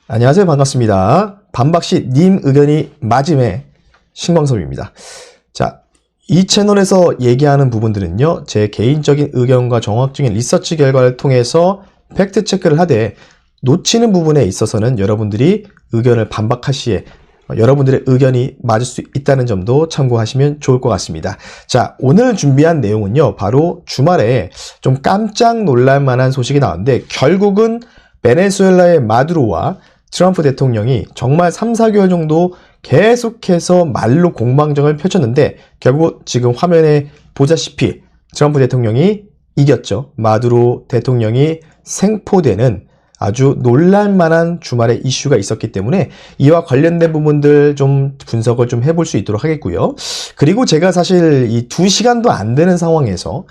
안녕하세요. 반갑습니다. 반박시 님 의견이 맞음의 신광섭입니다. 자, 이 채널에서 얘기하는 부분들은요, 제 개인적인 의견과 정확적인 리서치 결과를 통해서 팩트 체크를 하되 놓치는 부분에 있어서는 여러분들이 의견을 반박할 시에 여러분들의 의견이 맞을 수 있다는 점도 참고하시면 좋을 것 같습니다. 자, 오늘 준비한 내용은요, 바로 주말에 좀 깜짝 놀랄 만한 소식이 나왔는데 결국은 베네수엘라의 마두로와 트럼프 대통령이 정말 3, 4개월 정도 계속해서 말로 공방전을 펼쳤는데 결국 지금 화면에 보다시피 트럼프 대통령이 이겼죠. 마두로 대통령이 생포되는 아주 놀랄만한 주말에 이슈가 있었기 때문에 이와 관련된 부분들 좀 분석을 좀 해볼 수 있도록 하겠고요. 그리고 제가 사실 이 2시간도 안 되는 상황에서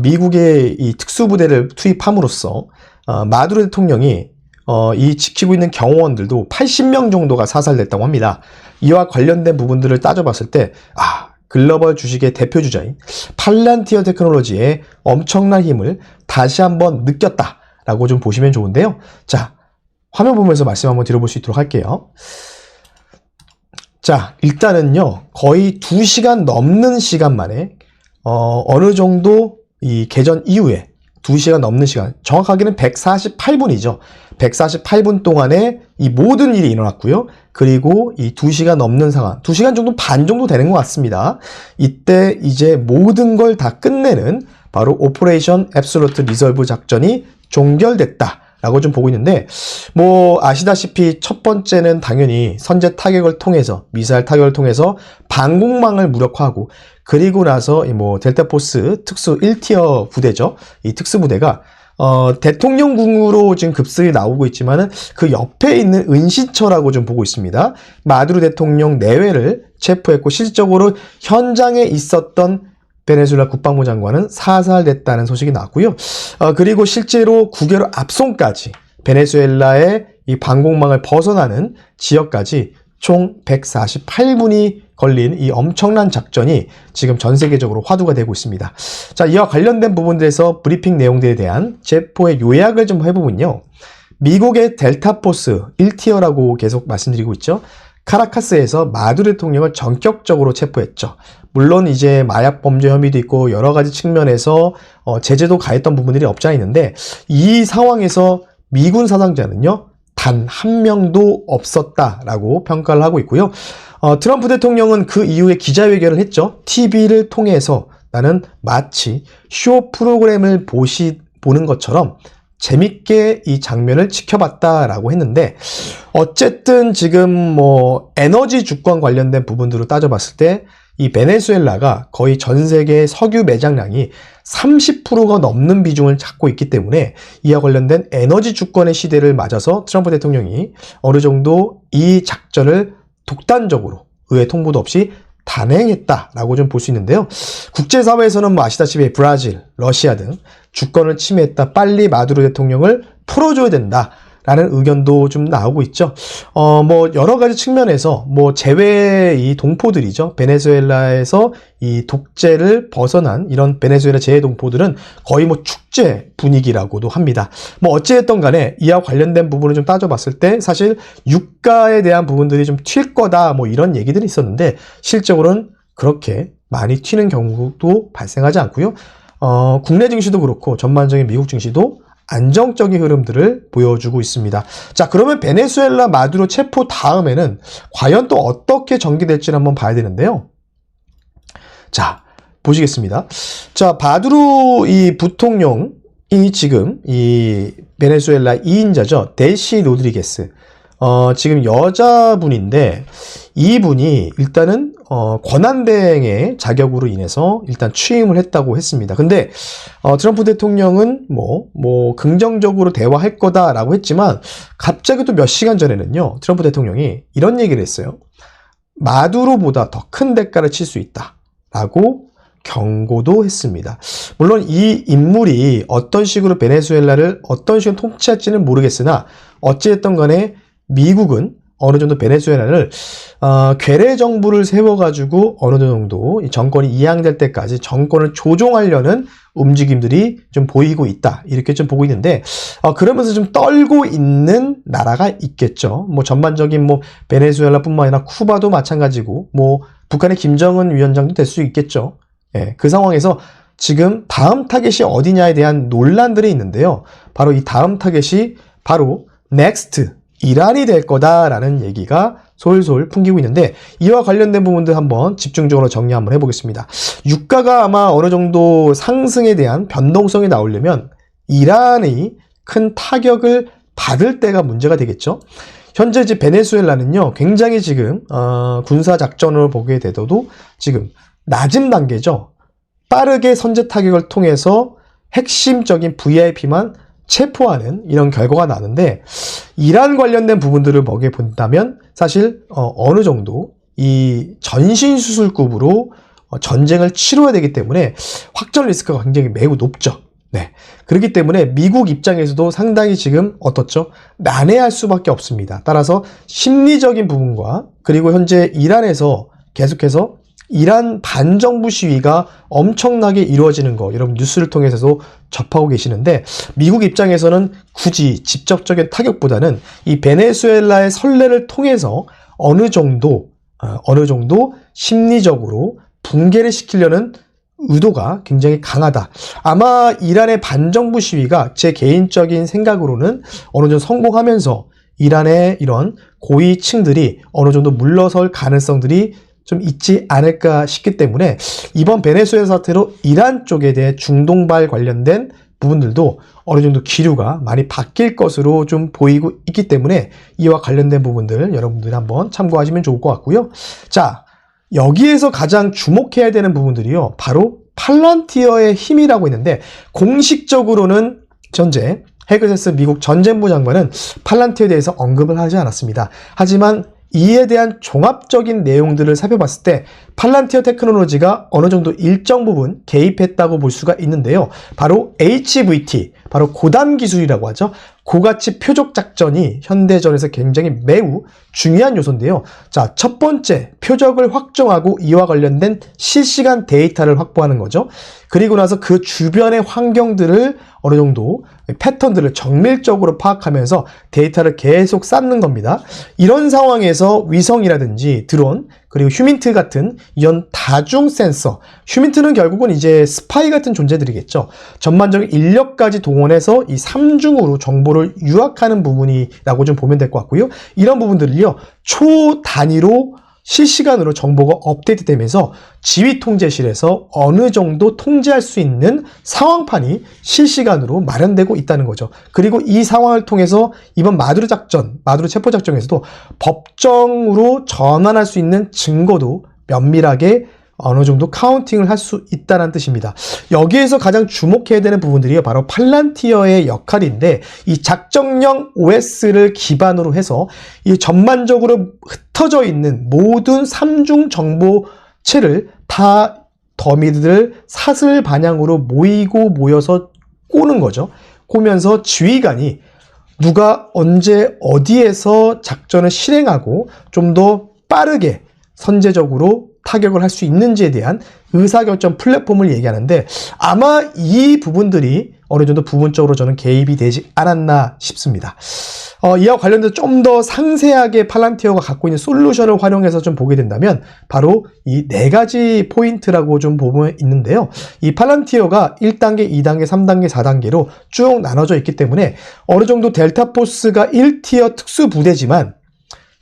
미국의 이 특수부대를 투입함으로써 마두로 대통령이 이 지키고 있는 경호원들도 80명 정도가 사살됐다고 합니다. 이와 관련된 부분들을 따져봤을 때 글로벌 주식의 대표주자인 팔란티어 테크놀로지의 엄청난 힘을 다시 한번 느꼈다라고 좀 보시면 좋은데요. 자, 화면 보면서 말씀 한번 드려볼 수 있도록 할게요. 자, 일단은요, 거의 2시간 넘는 시간 만에 어느 정도 이 개전 이후에 2시간 넘는 시간, 정확하게는 148분이죠. 148분 동안에 이 모든 일이 일어났고요. 그리고 이 2시간 넘는 상황, 2시간 정도 반 정도 되는 것 같습니다. 이때 이제 모든 걸 다 끝내는 바로 오퍼레이션 앱솔루트 리설브 작전이 종결됐다라고 좀 보고 있는데, 뭐 아시다시피 첫 번째는 당연히 선제 타격을 통해서, 미사일 타격을 통해서 방공망을 무력화하고, 그리고 나서 뭐 델타포스 특수 1티어 부대죠. 이 특수부대가 대통령궁으로 지금 급습이 나오고 있지만은 그 옆에 있는 은신처라고 좀 보고 있습니다. 마두로 대통령 내외를 체포했고 실질적으로 현장에 있었던 베네수엘라 국방부 장관은 사살됐다는 소식이 나왔고요. 그리고 실제로 국외로 압송까지 베네수엘라의 이 방공망을 벗어나는 지역까지 총 148분이 걸린 이 엄청난 작전이 지금 전 세계적으로 화두가 되고 있습니다. 자, 이와 관련된 부분들에서 브리핑 내용들에 대한 제포의 요약을 좀 해보면요. 미국의 델타포스 1티어라고 계속 말씀드리고 있죠. 카라카스에서 마두로 대통령을 전격적으로 체포했죠. 물론 이제 마약 범죄 혐의도 있고 여러 가지 측면에서 제재도 가했던 부분들이 없지 않아 있는데 이 상황에서 미군 사상자는요. 단 한 명도 없었다라고 평가를 하고 있고요. 트럼프 대통령은 그 이후에 기자회견을 했죠. TV를 통해서 나는 마치 쇼 프로그램을 보는 것처럼 재밌게 이 장면을 지켜봤다라고 했는데 어쨌든 지금 뭐 에너지 주권 관련된 부분들로 따져봤을 때 이 베네수엘라가 거의 전 세계 석유 매장량이 30%가 넘는 비중을 갖고 있기 때문에 이와 관련된 에너지 주권의 시대를 맞아서 트럼프 대통령이 어느 정도 이 작전을 독단적으로 의회 통보도 없이 단행했다라고 좀 볼 수 있는데요. 국제사회에서는 뭐 아시다시피 브라질, 러시아 등 주권을 침해했다. 빨리 마두로 대통령을 풀어줘야 된다. 라는 의견도 좀 나오고 있죠. 뭐 여러 가지 측면에서 뭐 재외 이 동포들이죠. 베네수엘라에서 이 독재를 벗어난 이런 베네수엘라 재외 동포들은 거의 뭐 축제 분위기라고도 합니다. 뭐 어찌됐든 간에 이와 관련된 부분을 좀 따져봤을 때 사실 유가에 대한 부분들이 좀 튈 거다 뭐 이런 얘기들이 있었는데 실적으로는 그렇게 많이 튀는 경우도 발생하지 않고요. 국내 증시도 그렇고 전반적인 미국 증시도 안정적인 흐름들을 보여주고 있습니다. 자, 그러면 베네수엘라 마두로 체포 다음에는 과연 또 어떻게 전개될지를 한번 봐야 되는데요. 자, 보시겠습니다. 자, 마두로 이 부통령이 지금 이 베네수엘라 2인자죠. 델시 로드리게스. 지금 여자분인데 이분이 일단은 권한대행의 자격으로 인해서 일단 취임을 했다고 했습니다. 근데 트럼프 대통령은 뭐 긍정적으로 대화할 거다라고 했지만 갑자기 또 몇 시간 전에는요. 트럼프 대통령이 이런 얘기를 했어요. 마두로보다 더 큰 대가를 칠 수 있다라고 경고도 했습니다. 물론 이 인물이 어떤 식으로 베네수엘라를 어떤 식으로 통치할지는 모르겠으나 어찌됐든 간에 미국은 어느 정도 베네수엘라를 괴뢰 정부를 세워가지고 어느 정도 이 정권이 이양될 때까지 정권을 조종하려는 움직임들이 좀 보이고 있다. 이렇게 좀 보고 있는데, 그러면서 좀 떨고 있는 나라가 있겠죠. 뭐 전반적인 뭐 베네수엘라뿐만 아니라 쿠바도 마찬가지고, 뭐 북한의 김정은 위원장도 될 수 있겠죠. 예, 그 상황에서 지금 다음 타겟이 어디냐에 대한 논란들이 있는데요. 바로 이 다음 타겟이 바로 넥스트 이란이 될 거다라는 얘기가 솔솔 풍기고 있는데, 이와 관련된 부분들 한번 집중적으로 정리 한번 해보겠습니다. 유가가 아마 어느 정도 상승에 대한 변동성이 나오려면 이란이 큰 타격을 받을 때가 문제가 되겠죠. 현재 이제 베네수엘라는요, 굉장히 지금 군사 작전을 보게 되더라도 지금 낮은 단계죠. 빠르게 선제 타격을 통해서 핵심적인 VIP만 체포하는 이런 결과가 나는데, 이란 관련된 부분들을 보게 본다면 사실 어느 정도 이 전신수술급으로 전쟁을 치러야 되기 때문에 확전 리스크가 굉장히 매우 높죠. 네. 그렇기 때문에 미국 입장에서도 상당히 지금 어떻죠? 난해할 수밖에 없습니다. 따라서 심리적인 부분과, 그리고 현재 이란에서 계속해서 이란 반정부 시위가 엄청나게 이루어지는 거 여러분 뉴스를 통해서도 접하고 계시는데, 미국 입장에서는 굳이 직접적인 타격보다는 이 베네수엘라의 선례를 통해서 어느 정도 심리적으로 붕괴를 시키려는 의도가 굉장히 강하다. 아마 이란의 반정부 시위가 제 개인적인 생각으로는 어느 정도 성공하면서 이란의 이런 고위층들이 어느 정도 물러설 가능성들이 좀 있지 않을까 싶기 때문에, 이번 베네수엘라 사태로 이란 쪽에 대해 중동발 관련된 부분들도 어느 정도 기류가 많이 바뀔 것으로 좀 보이고 있기 때문에 이와 관련된 부분들 여러분들이 한번 참고하시면 좋을 것 같고요. 자, 여기에서 가장 주목해야 되는 부분들이요, 바로 팔란티어의 힘이라고 있는데, 공식적으로는 현재 헤그세스 미국 전쟁부 장관은 팔란티어에 대해서 언급을 하지 않았습니다. 하지만 이에 대한 종합적인 내용들을 살펴봤을 때 팔란티어 테크놀로지가 어느 정도 일정 부분 개입했다고 볼 수가 있는데요. 바로 HVT, 바로 고담 기술이라고 하죠. 고가치 표적 작전이 현대전에서 굉장히 매우 중요한 요소인데요. 자, 첫 번째, 표적을 확정하고 이와 관련된 실시간 데이터를 확보하는 거죠. 그리고 나서 그 주변의 환경들을 어느 정도 패턴들을 정밀적으로 파악하면서 데이터를 계속 쌓는 겁니다. 이런 상황에서 위성이라든지 드론, 그리고 휴민트 같은 이런 다중 센서, 휴민트는 결국은 이제 스파이 같은 존재들이겠죠. 전반적인 인력까지 동원해서 이 3중으로 정보를 유학하는 부분이라고 좀 보면 될 것 같고요. 이런 부분들을요, 초 단위로 실시간으로 정보가 업데이트되면서 지휘통제실에서 어느 정도 통제할 수 있는 상황판이 실시간으로 마련되고 있다는 거죠. 그리고 이 상황을 통해서 이번 마두로 작전, 마두로 체포 작전에서도 법정으로 전환할 수 있는 증거도 면밀하게 어느 정도 카운팅을 할 수 있다는 뜻입니다. 여기에서 가장 주목해야 되는 부분들이 바로 팔란티어의 역할인데, 이 작정령 OS를 기반으로 해서 이 전반적으로 흩어져 있는 모든 3중 정보체를 다 더미들을 사슬 반향으로 모여서 꼬는 거죠. 꼬면서 지휘관이 누가 언제 어디에서 작전을 실행하고 좀 더 빠르게 선제적으로 타격을 할 수 있는지에 대한 의사결정 플랫폼을 얘기하는데, 아마 이 부분들이 어느 정도 부분적으로 저는 개입이 되지 않았나 싶습니다. 이와 관련돼서 좀 더 상세하게 팔란티어가 갖고 있는 솔루션을 활용해서 좀 보게 된다면 바로 이 4가지 포인트라고 좀 보면 있는데요. 이 팔란티어가 1단계, 2단계, 3단계, 4단계로 쭉 나눠져 있기 때문에 어느 정도 델타포스가 1티어 특수부대지만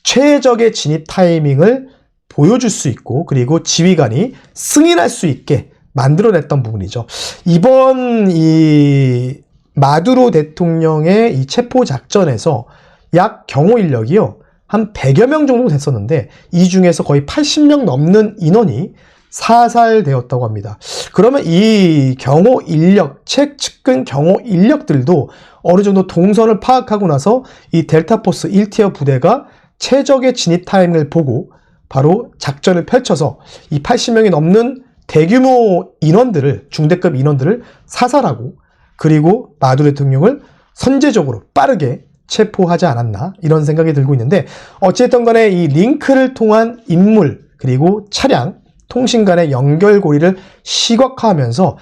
최적의 진입 타이밍을 보여줄 수 있고, 그리고 지휘관이 승인할 수 있게 만들어냈던 부분이죠. 이번 이 마두로 대통령의 이 체포 작전에서 약 경호 인력이요, 한 100여 명 정도 됐었는데 이 중에서 거의 80명 넘는 인원이 사살되었다고 합니다. 그러면 이 경호 인력, 측근 경호 인력들도 어느 정도 동선을 파악하고 나서 이 델타포스 1티어 부대가 최적의 진입 타이밍을 보고 바로 작전을 펼쳐서 이 80명이 넘는 대규모 인원들을, 중대급 인원들을 사살하고, 그리고 마두로 대통령을 선제적으로 빠르게 체포하지 않았나 이런 생각이 들고 있는데 어쨌든 간에 이 링크를 통한 인물 그리고 차량 통신 간의 연결고리를 시각화하면서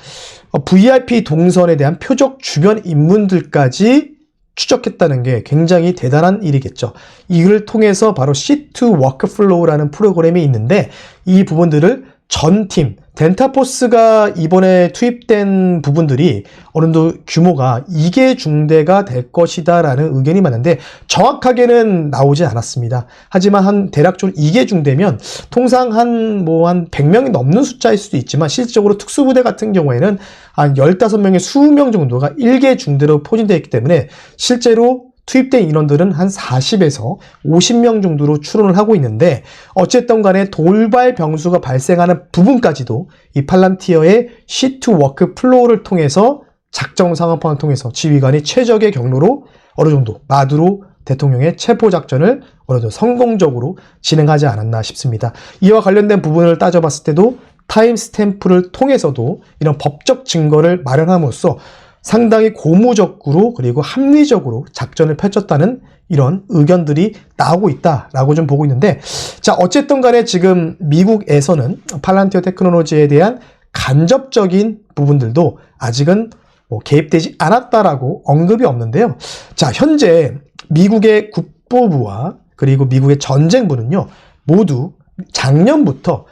VIP 동선에 대한 표적 주변 인물들까지 추적했다는 게 굉장히 대단한 일이겠죠. 이를 통해서 바로 C2 워크플로우라는 프로그램이 있는데 이 부분들을 전 팀, 덴타포스가 이번에 투입된 부분들이 어느 정도 규모가 2개 중대가 될 것이다 라는 의견이 많은데 정확하게는 나오지 않았습니다. 하지만 대략적으로 2개 중대면 통상 한 100명이 넘는 숫자일 수도 있지만 실질적으로 특수부대 같은 경우에는 한 15명의 20명 정도가 1개 중대로 포진되어 있기 때문에 실제로 투입된 인원들은 한 40에서 50명 정도로 추론을 하고 있는데 어쨌든 간에 돌발 병수가 발생하는 부분까지도 이 팔란티어의 C2 워크 플로우를 통해서 작전 상황판을 통해서 지휘관이 최적의 경로로 어느 정도 마두로 대통령의 체포 작전을 어느 정도 성공적으로 진행하지 않았나 싶습니다. 이와 관련된 부분을 따져봤을 때도 타임스탬프를 통해서도 이런 법적 증거를 마련함으로써 상당히 고무적으로 그리고 합리적으로 작전을 펼쳤다는 이런 의견들이 나오고 있다라고 좀 보고 있는데 자 어쨌든 간에 지금 미국에서는 팔란티어 테크놀로지에 대한 간접적인 부분들도 아직은 개입되지 않았다라고 언급이 없는데요. 자 현재 미국의 국보부와 그리고 미국의 전쟁부는요 모두 작년부터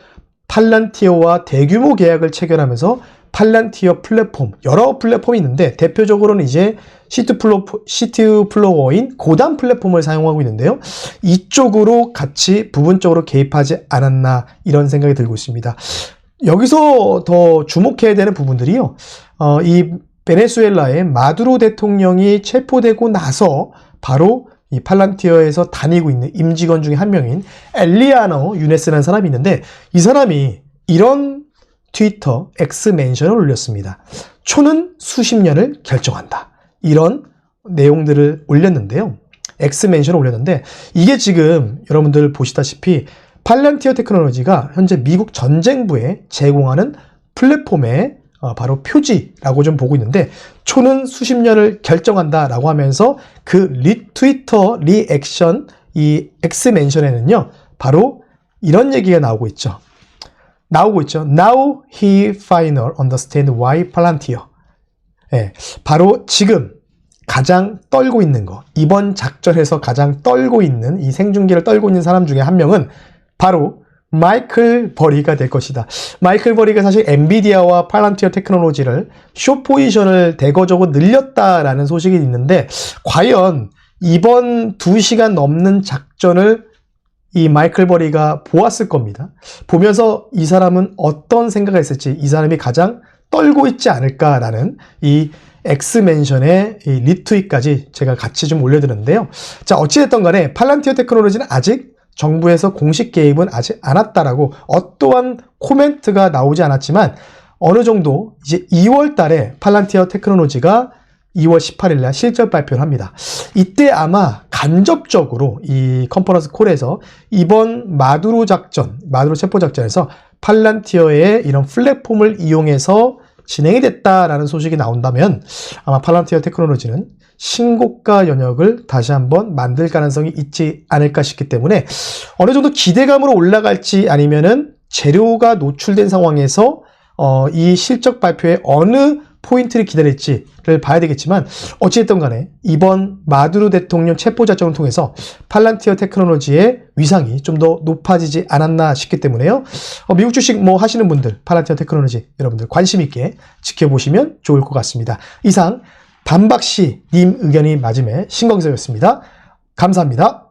팔란티어와 대규모 계약을 체결하면서 팔란티어 플랫폼, 여러 플랫폼이 있는데 대표적으로는 이제 C2 플로어인 고단 플랫폼을 사용하고 있는데요. 이쪽으로 같이 부분적으로 개입하지 않았나 이런 생각이 들고 있습니다. 여기서 더 주목해야 되는 부분들이요. 이 베네수엘라의 마두로 대통령이 체포되고 나서 바로 이 팔란티어에서 다니고 있는 임직원 중에 한 명인 엘리아노 유네스라는 사람이 있는데 이 사람이 이런 트위터 X멘션을 올렸습니다. 초는 수십 년을 결정한다. 이런 내용들을 올렸는데요. X멘션을 올렸는데 이게 지금 여러분들 보시다시피 팔란티어 테크놀로지가 현재 미국 전쟁부에 제공하는 플랫폼의 바로 표지라고 좀 보고 있는데 초는 수십 년을 결정한다라고 하면서 그 리트위터 리액션 이 X멘션에는요. 바로 이런 얘기가 나오고 있죠. Now he final understand why Palantir. 예, 바로 지금 가장 떨고 있는 거, 이번 작전에서 가장 떨고 있는 이 생중계를 떨고 있는 사람 중에 한 명은 바로 마이클 버리가 될 것이다. 마이클 버리가 사실 엔비디아와 팔란티어 테크놀로지를 숏 포지션을 대거적으로 늘렸다라는 소식이 있는데 과연 이번 2시간 넘는 작전을 이 마이클 버리가 보았을 겁니다. 보면서 이 사람은 어떤 생각을 했을지 이 사람이 가장 떨고 있지 않을까라는 이 X멘션의 이 리트윗까지 제가 같이 좀 올려드렸는데요. 자 어찌됐든 간에 팔란티어 테크놀로지는 아직 정부에서 공식 개입은 아직 않았다라고 어떠한 코멘트가 나오지 않았지만 어느 정도 이제 2월 달에 팔란티어 테크놀로지가 2월 18일 날 실적 발표를 합니다. 이때 아마 간접적으로 이 컨퍼런스 콜에서 이번 마두로 체포 작전에서 팔란티어의 이런 플랫폼을 이용해서 진행이 됐다라는 소식이 나온다면 아마 팔란티어 테크놀로지는 신고가 연역을 다시 한번 만들 가능성이 있지 않을까 싶기 때문에 어느 정도 기대감으로 올라갈지 아니면은 재료가 노출된 상황에서 이 실적 발표에 어느 포인트를 기다릴지를 봐야 되겠지만 어찌됐든 간에 이번 마두로 대통령 체포 작전을 통해서 팔란티어 테크놀로지의 위상이 좀 더 높아지지 않았나 싶기 때문에요. 미국 주식 하시는 분들 팔란티어 테크놀로지 여러분들 관심 있게 지켜보시면 좋을 것 같습니다. 이상 단박씨 님 의견이 맞음에 신광석이었습니다. 감사합니다.